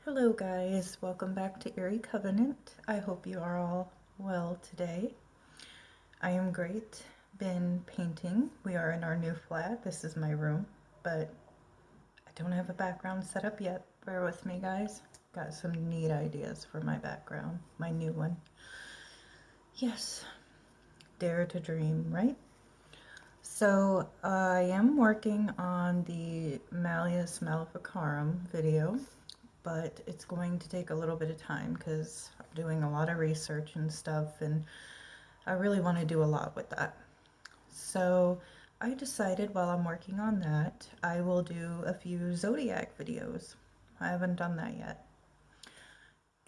Hello guys, welcome back to Eerie Covenant. I hope you are all well today. I am great. Been painting. We are in our new flat. This is my room, but I don't have a background set up yet. Bear with me guys. Got some neat ideas for my background, my new one. Yes, dare to dream, right? So I am working on the Malleus Maleficarum video, but it's going to take a little bit of time because I'm doing a lot of research and stuff, and I really want to do a lot with that. So I decided while I'm working on that, I will do a few Zodiac videos. I haven't done that yet.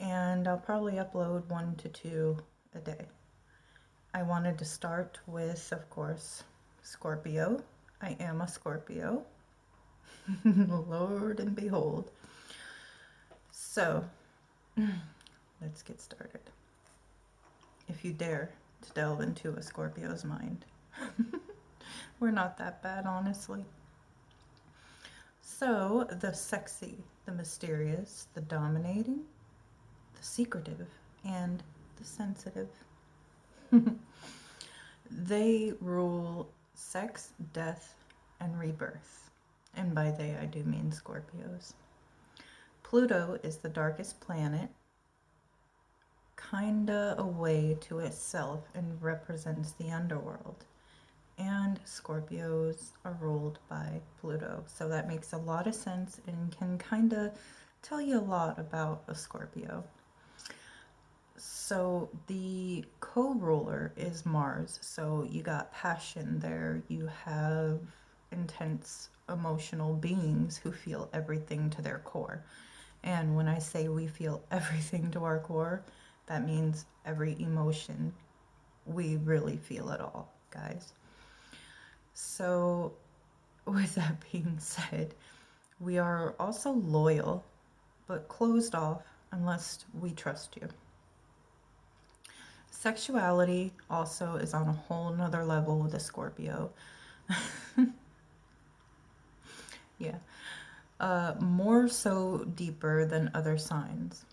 And I'll probably upload 1 to 2 a day. I wanted to start with, of course, Scorpio. I am a Scorpio. Lord and behold. So, let's get started. If you dare to delve into a Scorpio's mind. We're not that bad, honestly. So, the sexy, the mysterious, the dominating, the secretive, and the sensitive. They rule sex, death, and rebirth. And by they, I do mean Scorpios. Pluto is the darkest planet, kinda away to itself, and represents the underworld. And Scorpios are ruled by Pluto. So that makes a lot of sense and can kind of tell you a lot about a Scorpio. So the co-ruler is Mars. So you got passion there. You have intense emotional beings who feel everything to their core. And when I say we feel everything to our core, that means every emotion. We really feel it all, guys. So, with that being said, we are also loyal, but closed off unless we trust you. Sexuality also is on a whole nother level with a Scorpio. Yeah. More so deeper than other signs.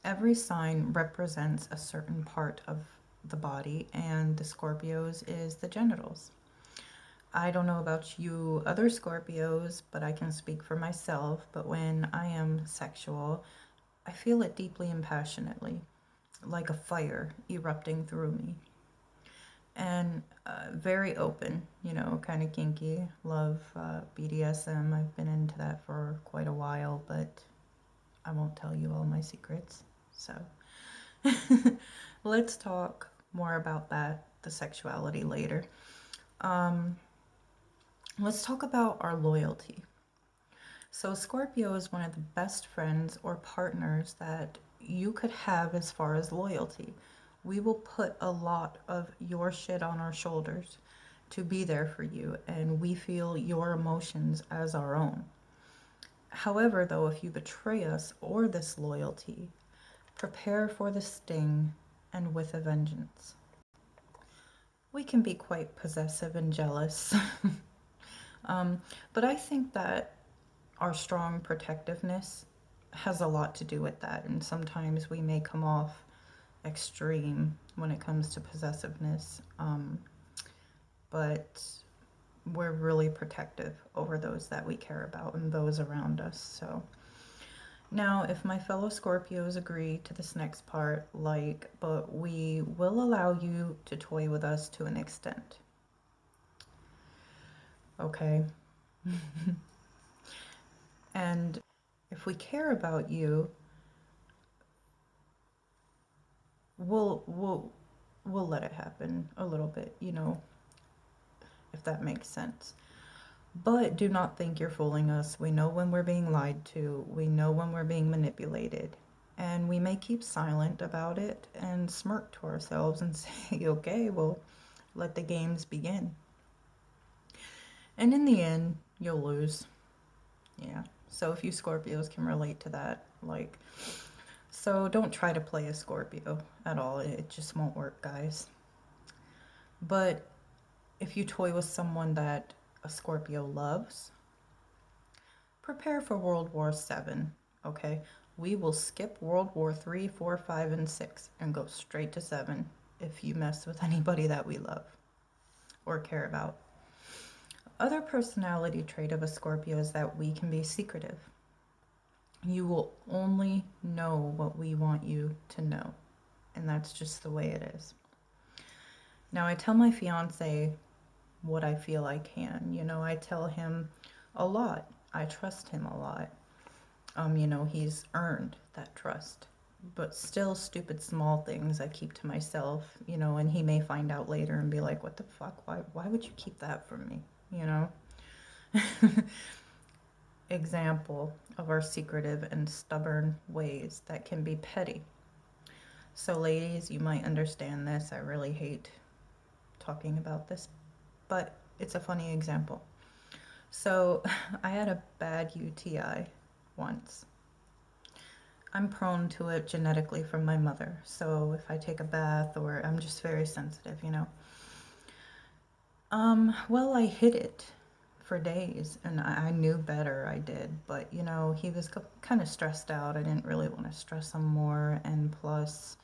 Every sign represents a certain part of the body, and the Scorpios is the genitals. I don't know about you other Scorpios, but I can speak for myself. But when I am sexual, I feel it deeply and passionately, like a fire erupting through me. And very open, kind of kinky. Love BDSM. I've been into that for quite a while, but I won't tell you all my secrets. So let's talk more about that, the sexuality, later. Let's talk about our loyalty. So, Scorpio is one of the best friends or partners that you could have as far as loyalty. We will put a lot of your shit on our shoulders to be there for you, and we feel your emotions as our own. However, though, if you betray us or this loyalty, prepare for the sting and with a vengeance. We can be quite possessive and jealous. But I think that our strong protectiveness has a lot to do with that. And sometimes we may come off extreme when it comes to possessiveness. But we're really protective over those that we care about and those around us. So now, if my fellow Scorpios agree to this next part, but we will allow you to toy with us to an extent. Okay? And if we care about you, we'll let it happen a little bit, if that makes sense. But do not think you're fooling us. We know when we're being lied to. We know when we're being manipulated. And we may keep silent about it and smirk to ourselves and say, okay, well, let the games begin. And in the end, you'll lose. Yeah. So if you Scorpios can relate to that, so don't try to play a Scorpio at all. It just won't work, guys. But if you toy with someone that a Scorpio loves, prepare for World War VII, okay? We will skip World War III, 4, 5, and 6 and go straight to 7 if you mess with anybody that we love or care about. Other personality trait of a Scorpio is that we can be secretive. You will only know what we want you to know, and that's just the way it is. Now, I tell my fiance what I feel I can. You know, I tell him a lot. I trust him a lot. You know, he's earned that trust. But still, stupid small things I keep to myself, you know, and he may find out later and be like, what the fuck? Why would you keep that from me? You know? Example of our secretive and stubborn ways that can be petty. So, ladies, you might understand this. I really hate talking about this, but it's a funny example. So, I had a bad UTI once. I'm prone to it genetically from my mother. So if I take a bath or I'm just very sensitive, you know. Well, I hid it for days and I knew better, I did. But, you know, he was kind of stressed out. I didn't really want to stress him more. And plus,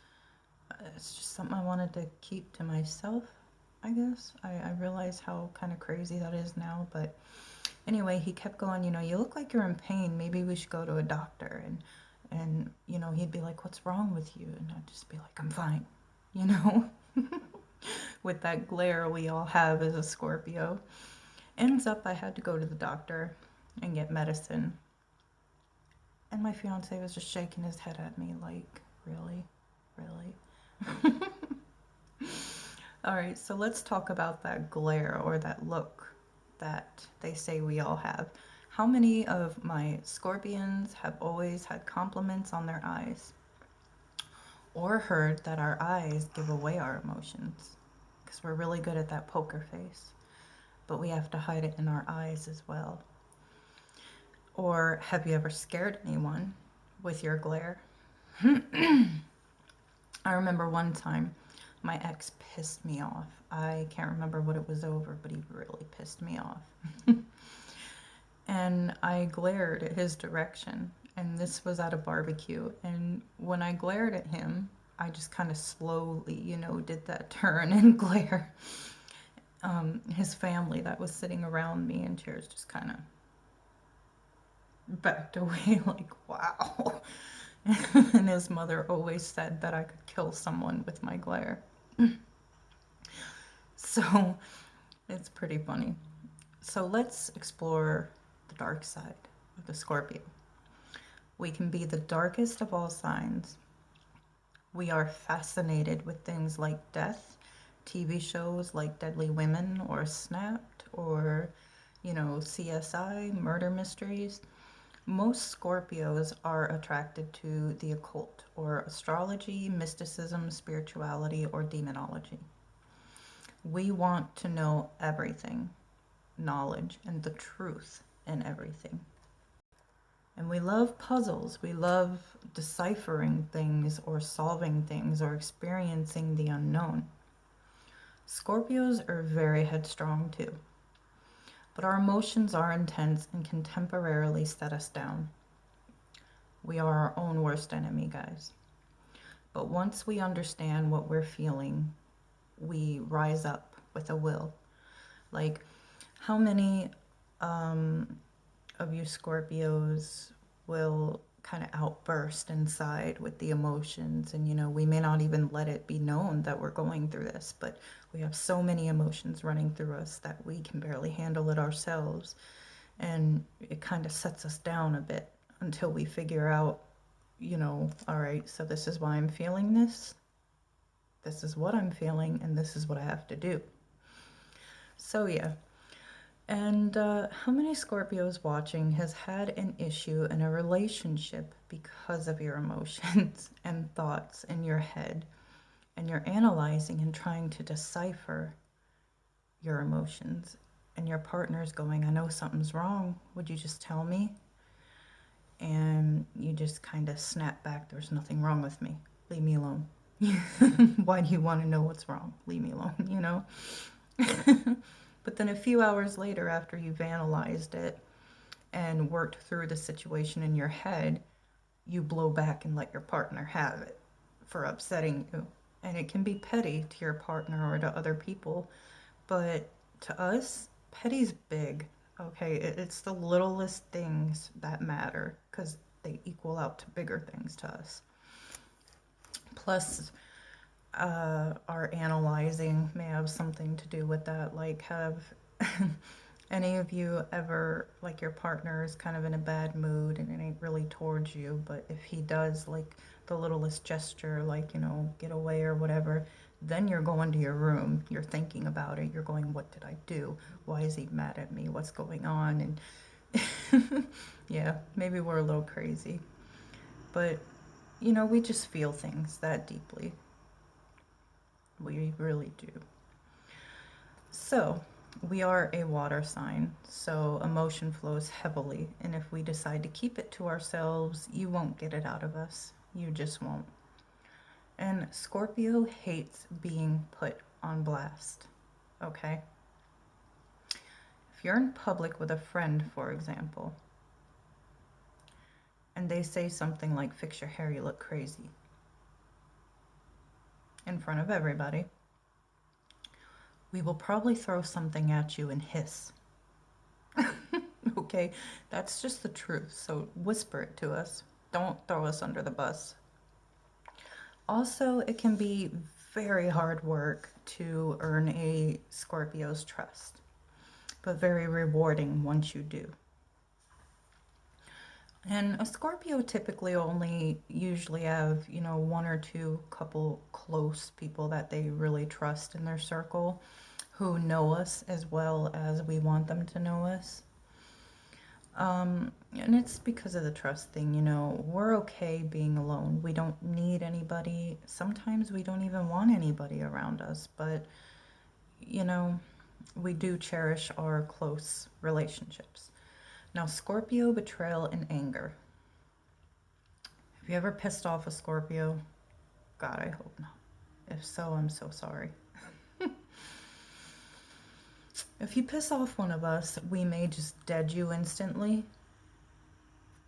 it's just something I wanted to keep to myself, I guess. I realize how kind of crazy that is now. But anyway, he kept going, you know, you look like you're in pain. Maybe we should go to a doctor. And you know, he'd be like, what's wrong with you? And I'd just be like, I'm fine, you know, with that glare we all have as a Scorpio. Ends up, I had to go to the doctor and get medicine. And my fiance was just shaking his head at me like, really? Really? All right, so let's talk about that glare or that look that they say we all have. How many of my Scorpions have always had compliments on their eyes? Or heard that our eyes give away our emotions? Because we're really good at that poker face, but we have to hide it in our eyes as well. Or have you ever scared anyone with your glare? I remember one time my ex pissed me off. I can't remember what it was over, but he really pissed me off. And I glared at his direction. And this was at a barbecue. And when I glared at him, I just kind of slowly, you know, did that turn and glare. His family that was sitting around me in chairs just kind of backed away like, wow. And his mother always said that I could kill someone with my glare. So it's pretty funny. So let's explore the dark side of the Scorpio. We can be the darkest of all signs. We are fascinated with things like death, TV shows like Deadly Women or Snapped or, you know, CSI, murder mysteries. Most Scorpios are attracted to the occult or astrology, mysticism, spirituality, or demonology. We want to know everything, knowledge, and the truth in everything. And we love puzzles. We love deciphering things or solving things or experiencing the unknown. Scorpios are very headstrong too. But our emotions are intense and can temporarily set us down. We are our own worst enemy, guys. But once we understand what we're feeling, we rise up with a will. Like, how many of you Scorpios will kind of outburst inside with the emotions, and you know, we may not even let it be known that we're going through this, but we have so many emotions running through us that we can barely handle it ourselves, and it kind of sets us down a bit until we figure out, you know, all right, so this is why I'm feeling this is what I'm feeling, and this is what I have to do. So yeah. And how many Scorpios watching has had an issue in a relationship because of your emotions and thoughts in your head, and you're analyzing and trying to decipher your emotions, and your partner's going, I know something's wrong, would you just tell me? And you just kind of snap back, there's nothing wrong with me, leave me alone. Why do you want to know what's wrong? Leave me alone, you know? But then a few hours later, after you've analyzed it and worked through the situation in your head, you blow back and let your partner have it for upsetting you. And it can be petty to your partner or to other people, but to us, petty's big. Okay, it's the littlest things that matter because they equal out to bigger things to us. Plus, our analyzing may have something to do with that. Like, have any of you ever, like, your partner is kind of in a bad mood and it ain't really towards you, but if he does, like, the littlest gesture, like, you know, get away or whatever, then you're going to your room, you're thinking about it, you're going, what did I do? Why is he mad at me? What's going on? And yeah, maybe we're a little crazy, but you know, we just feel things that deeply. We really do. So, we are a water sign, so emotion flows heavily, and if we decide to keep it to ourselves, you won't get it out of us. You just won't. And Scorpio hates being put on blast, okay? If you're in public with a friend, for example, and they say something like, fix your hair, you look crazy, in front of everybody, we will probably throw something at you and hiss. Okay, that's just the truth, so whisper it to us. Don't throw us under the bus. Also, it can be very hard work to earn a Scorpio's trust, but very rewarding once you do. And a Scorpio typically only usually have, you know, one or two couple close people that they really trust in their circle who know us as well as we want them to know us. And it's because of the trust thing, you know, we're okay being alone. We don't need anybody. Sometimes we don't even want anybody around us, but, you know, we do cherish our close relationships. Now, Scorpio, betrayal, and anger. Have you ever pissed off a Scorpio? God, I hope not. If so, I'm so sorry. If you piss off one of us, we may just dead you instantly,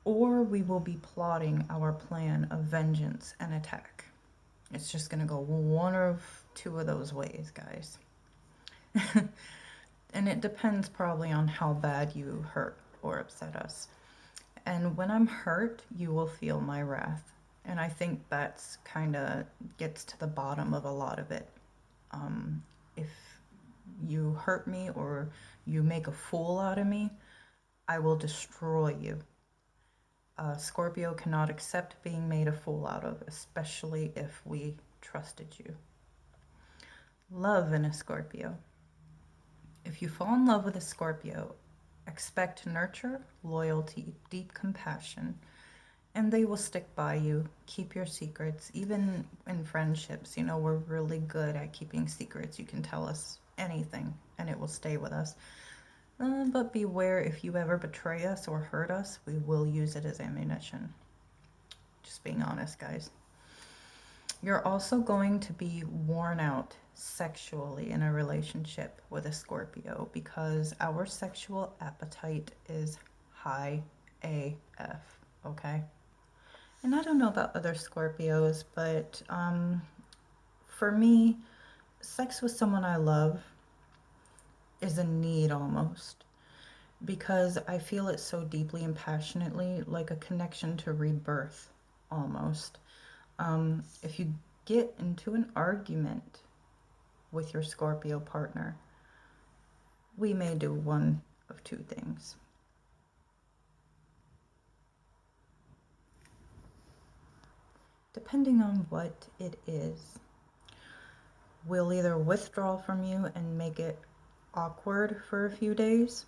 or we will be plotting our plan of vengeance and attack. It's just going to go one of two of those ways, guys. And it depends probably on how bad you hurt or upset us. And when I'm hurt, you will feel my wrath. And I think that's kind of gets to the bottom of a lot of it. If you hurt me or you make a fool out of me, I will destroy you. Scorpio cannot accept being made a fool out of, especially if we trusted you. Love in a Scorpio. If you fall in love with a Scorpio, expect nurture, loyalty, deep compassion, and they will stick by you. Keep your secrets, even in friendships. You know, we're really good at keeping secrets. You can tell us anything and it will stay with us. But beware, if you ever betray us or hurt us, we will use it as ammunition. Just being honest, guys. You're also going to be worn out sexually in a relationship with a Scorpio because our sexual appetite is high AF, okay? And I don't know about other Scorpios, but for me, sex with someone I love is a need almost, because I feel it so deeply and passionately, like a connection to rebirth almost. If you get into an argument with your Scorpio partner, we may do one of two things. Depending on what it is, we'll either withdraw from you and make it awkward for a few days,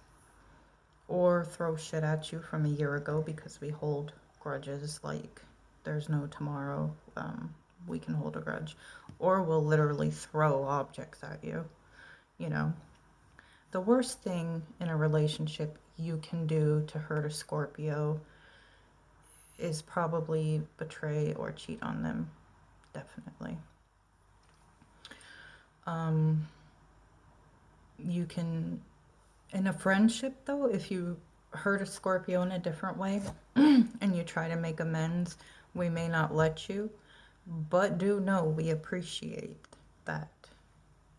or throw shit at you from a year ago because we hold grudges like there's no tomorrow. We can hold a grudge, or we'll literally throw objects at you. You know, the worst thing in a relationship you can do to hurt a Scorpio is probably betray or cheat on them. Definitely. You can, in a friendship though, if you hurt a Scorpio in a different way and you try to make amends, we may not let you, but do know we appreciate that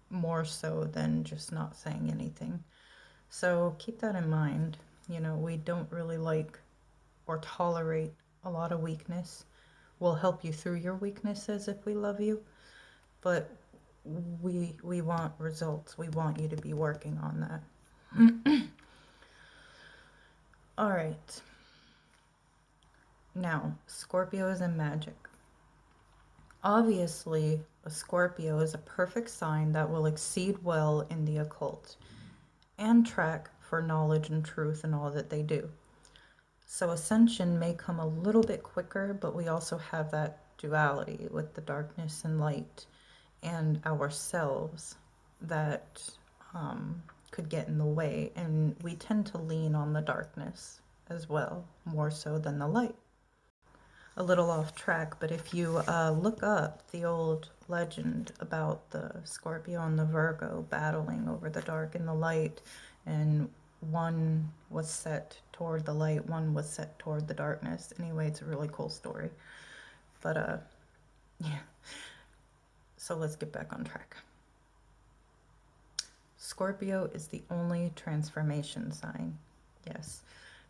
more so than just not saying anything. So keep that in mind. You know, we don't really like or tolerate a lot of weakness. We'll help you through your weaknesses if we love you, but we want results. We want you to be working on that. All right. Now, Scorpios and magic. Obviously, a Scorpio is a perfect sign that will exceed well in the occult and track for knowledge and truth in all that they do. So ascension may come a little bit quicker, but we also have that duality with the darkness and light and ourselves that could get in the way. And we tend to lean on the darkness as well, more so than the light. A little off track, but if you look up the old legend about the Scorpio and the Virgo battling over the dark and the light, and one was set toward the light, one was set toward the darkness. Anyway, it's a really cool story. But yeah. So let's get back on track. Scorpio is the only transformation sign. Yes.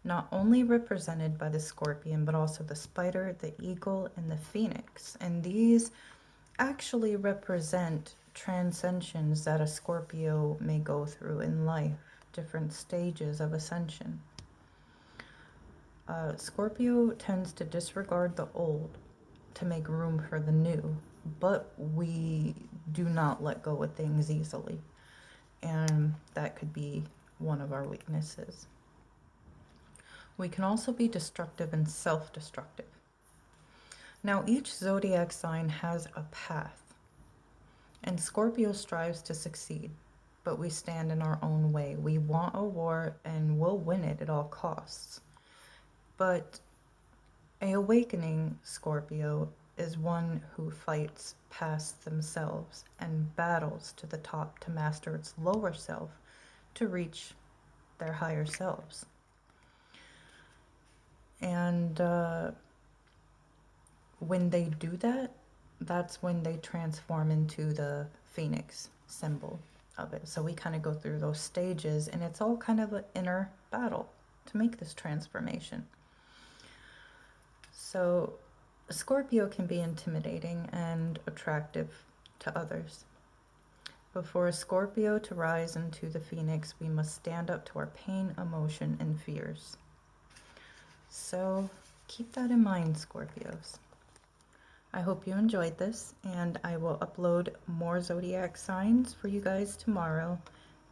Not only represented by the scorpion, but also the spider, the eagle, and the phoenix. And these actually represent transcensions that a Scorpio may go through in life, different stages of ascension. Scorpio tends to disregard the old to make room for the new, but we do not let go of things easily. And that could be one of our weaknesses. We can also be destructive and self-destructive. Now, each zodiac sign has a path, and Scorpio strives to succeed, but we stand in our own way. We want a war and we'll win it at all costs. But an awakening Scorpio is one who fights past themselves and battles to the top to master its lower self to reach their higher selves. And when they do that, that's when they transform into the phoenix symbol of it. So we kind of go through those stages, and it's all kind of an inner battle to make this transformation. So Scorpio can be intimidating and attractive to others. But for a Scorpio to rise into the phoenix, we must stand up to our pain, emotion, and fears. So keep that in mind, Scorpios. I hope you enjoyed this, and I will upload more zodiac signs for you guys tomorrow.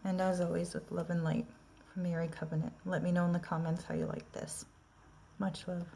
And as always, with love and light from Mary Covenant. Let me know in the comments how you like this. Much love.